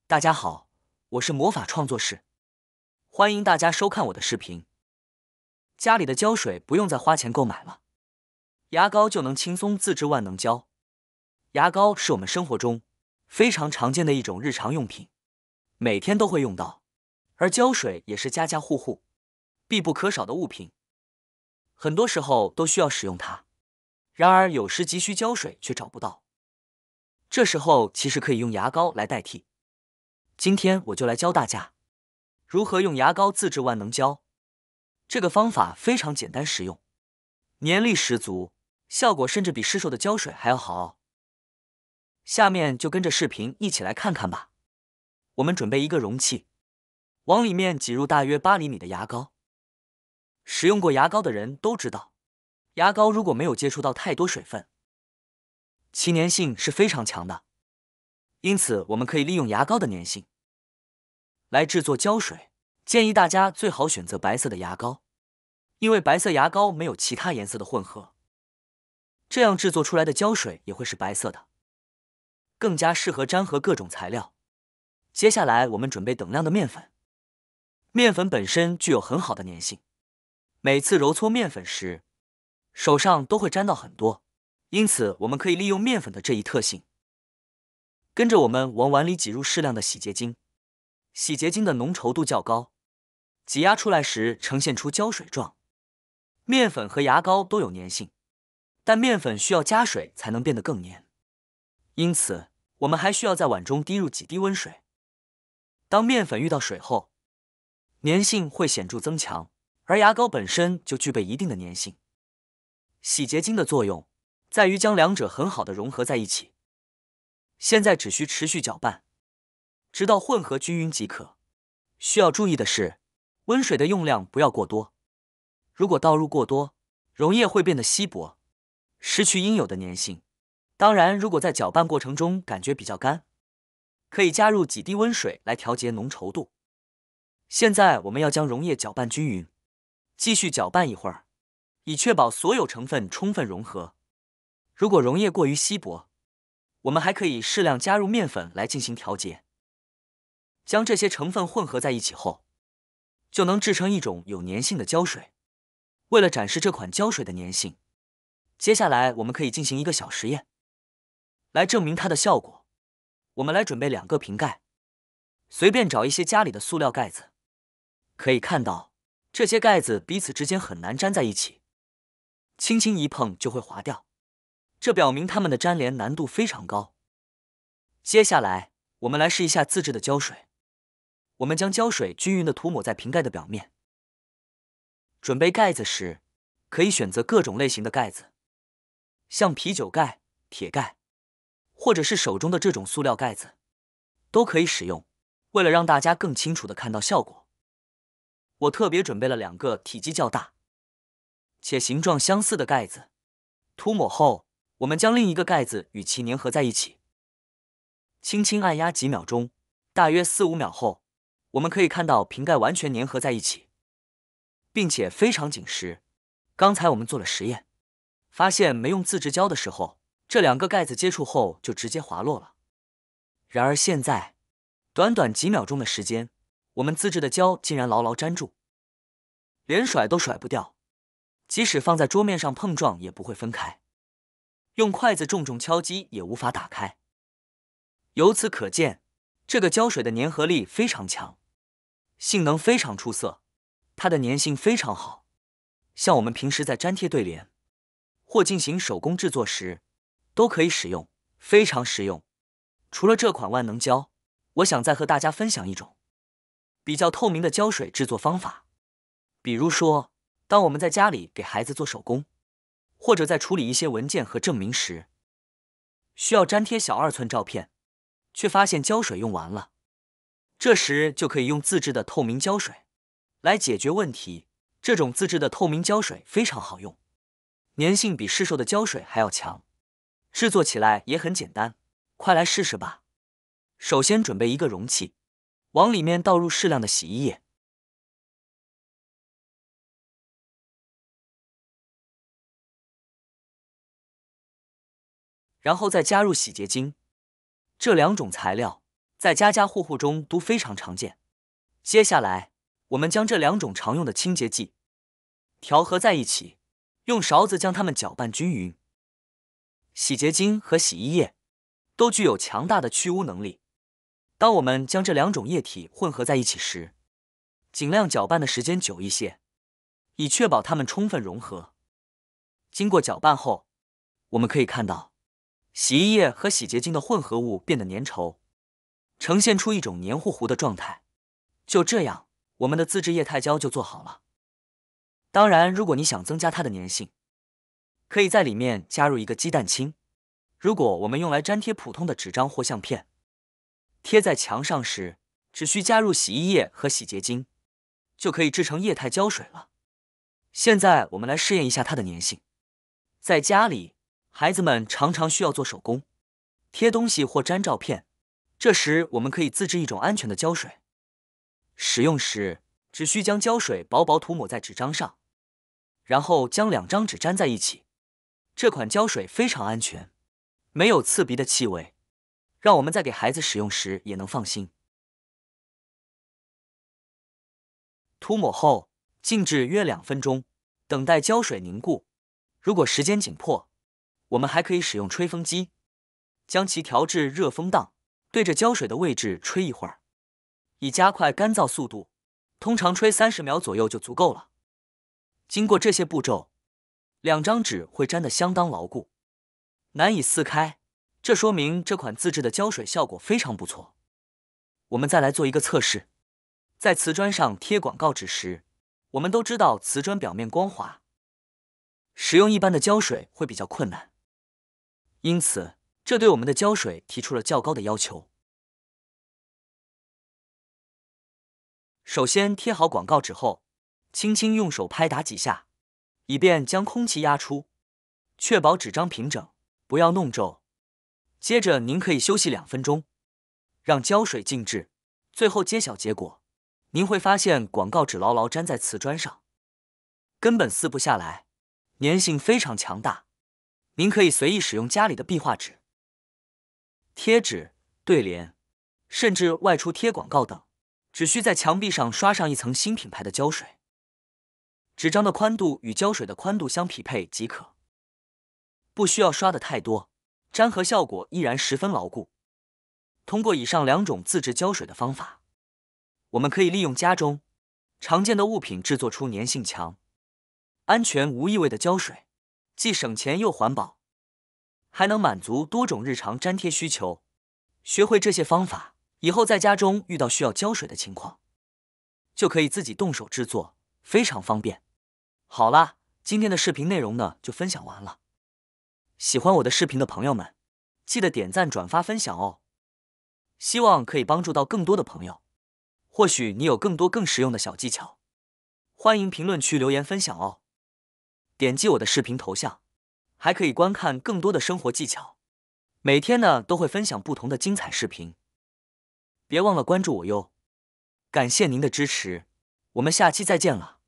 大家好，我是魔法创作室，欢迎大家收看我的视频。家里的胶水不用再花钱购买了，牙膏就能轻松自制万能胶。牙膏是我们生活中非常常见的一种日常用品，每天都会用到，而胶水也是家家户户必不可少的物品，很多时候都需要使用它。然而有时急需胶水却找不到，这时候其实可以用牙膏来代替。今天我就来教大家如何用牙膏自制万能胶。这个方法非常简单实用，粘力十足，效果甚至比市售的胶水还要好哦。下面就跟着视频一起来看看吧。我们准备一个容器，往里面挤入大约8厘米的牙膏。使用过牙膏的人都知道，牙膏如果没有接触到太多水分，其粘性是非常强的。因此我们可以利用牙膏的粘性来制作胶水。建议大家最好选择白色的牙膏，因为白色牙膏没有其他颜色的混合，这样制作出来的胶水也会是白色的，更加适合粘合各种材料。接下来我们准备等量的面粉，面粉本身具有很好的粘性，每次揉搓面粉时，手上都会沾到很多，因此我们可以利用面粉的这一特性。跟着我们往碗里挤入适量的洗洁精，洗洁精的浓稠度较高，挤压出来时呈现出胶水状。面粉和牙膏都有粘性，但面粉需要加水才能变得更粘，因此我们还需要在碗中滴入几滴温水。当面粉遇到水后，粘性会显著增强，而牙膏本身就具备一定的粘性。洗洁精的作用在于将两者很好的融合在一起。现在只需持续搅拌，直到混合均匀即可。需要注意的是，温水的用量不要过多，如果倒入过多，溶液会变得稀薄，失去应有的粘性。当然，如果在搅拌过程中感觉比较干，可以加入几滴温水来调节浓稠度。现在我们要将溶液搅拌均匀，继续搅拌一会儿，以确保所有成分充分融合。如果溶液过于稀薄，我们还可以适量加入面粉来进行调节。将这些成分混合在一起后，就能制成一种有粘性的胶水。为了展示这款胶水的粘性，接下来我们可以进行一个小实验，来证明它的效果。我们来准备2个瓶盖，随便找一些家里的塑料盖子。可以看到，这些盖子彼此之间很难粘在一起，轻轻一碰就会滑掉，这表明它们的粘连难度非常高。接下来，我们来试一下自制的胶水。我们将胶水均匀地涂抹在瓶盖的表面。准备盖子时，可以选择各种类型的盖子，像啤酒盖、铁盖，或者是手中的这种塑料盖子，都可以使用。为了让大家更清楚地看到效果，我特别准备了2个体积较大且形状相似的盖子。涂抹后，我们将另一个盖子与其粘合在一起，轻轻按压几秒钟，大约4-5秒后，我们可以看到瓶盖完全粘合在一起，并且非常紧实。刚才我们做了实验，发现没用自制胶的时候，这2个盖子接触后就直接滑落了。然而现在，短短几秒钟的时间，我们自制的胶竟然牢牢粘住，连甩都甩不掉，即使放在桌面上碰撞也不会分开，用筷子重重敲击也无法打开。由此可见，这个胶水的粘合力非常强，性能非常出色，它的粘性非常好，像我们平时在粘贴对联或进行手工制作时都可以使用，非常实用。除了这款万能胶，我想再和大家分享一种比较透明的胶水制作方法。比如说，当我们在家里给孩子做手工，或者在处理一些文件和证明时，需要粘贴小2寸照片，却发现胶水用完了，这时就可以用自制的透明胶水来解决问题。这种自制的透明胶水非常好用，粘性比市售的胶水还要强，制作起来也很简单，快来试试吧。首先准备一个容器，往里面倒入适量的洗衣液，然后再加入洗洁精。这2种材料在家家户户中都非常常见。接下来，我们将这2种常用的清洁剂调和在一起，用勺子将它们搅拌均匀。洗洁精和洗衣液都具有强大的去污能力。当我们将这2种液体混合在一起时，尽量搅拌的时间久一些，以确保它们充分融合。经过搅拌后，我们可以看到洗衣液和洗洁精的混合物变得粘稠，呈现出一种黏糊糊的状态。就这样，我们的自制液态胶就做好了。当然，如果你想增加它的粘性，可以在里面加入一个鸡蛋清。如果我们用来粘贴普通的纸张或相片，贴在墙上时，只需加入洗衣液和洗洁精，就可以制成液态胶水了。现在我们来试验一下它的粘性。在家里，孩子们常常需要做手工，贴东西或粘照片，这时我们可以自制一种安全的胶水。使用时，只需将胶水薄薄涂抹在纸张上，然后将2张纸粘在一起。这款胶水非常安全，没有刺鼻的气味，让我们在给孩子使用时也能放心。涂抹后，静置约2分钟，等待胶水凝固。如果时间紧迫，我们还可以使用吹风机，将其调至热风档，对着胶水的位置吹一会儿，以加快干燥速度。通常吹30秒左右就足够了。经过这些步骤，2张纸会粘得相当牢固，难以撕开。这说明这款自制的胶水效果非常不错。我们再来做一个测试。在瓷砖上贴广告纸时，我们都知道瓷砖表面光滑，使用一般的胶水会比较困难，因此这对我们的胶水提出了较高的要求。首先贴好广告纸后，轻轻用手拍打几下，以便将空气压出，确保纸张平整，不要弄皱。接着您可以休息2分钟，让胶水静置，最后揭晓结果。您会发现广告纸牢牢粘在瓷砖上，根本撕不下来，粘性非常强大。您可以随意使用家里的壁画纸、贴纸、对联，甚至外出贴广告等，只需在墙壁上刷上一层新品牌的胶水，纸张的宽度与胶水的宽度相匹配即可，不需要刷的太多，粘合效果依然十分牢固。通过以上2种自制胶水的方法，我们可以利用家中常见的物品制作出粘性强、安全无异味的胶水，既省钱又环保，还能满足多种日常粘贴需求。学会这些方法以后，在家中遇到需要胶水的情况，就可以自己动手制作，非常方便。好啦，今天的视频内容呢就分享完了。喜欢我的视频的朋友们，记得点赞、转发、分享哦。希望可以帮助到更多的朋友。或许你有更多更实用的小技巧，欢迎评论区留言分享哦。点击我的视频头像，还可以观看更多的生活技巧。每天呢都会分享不同的精彩视频，别忘了关注我哟。感谢您的支持，我们下期再见了。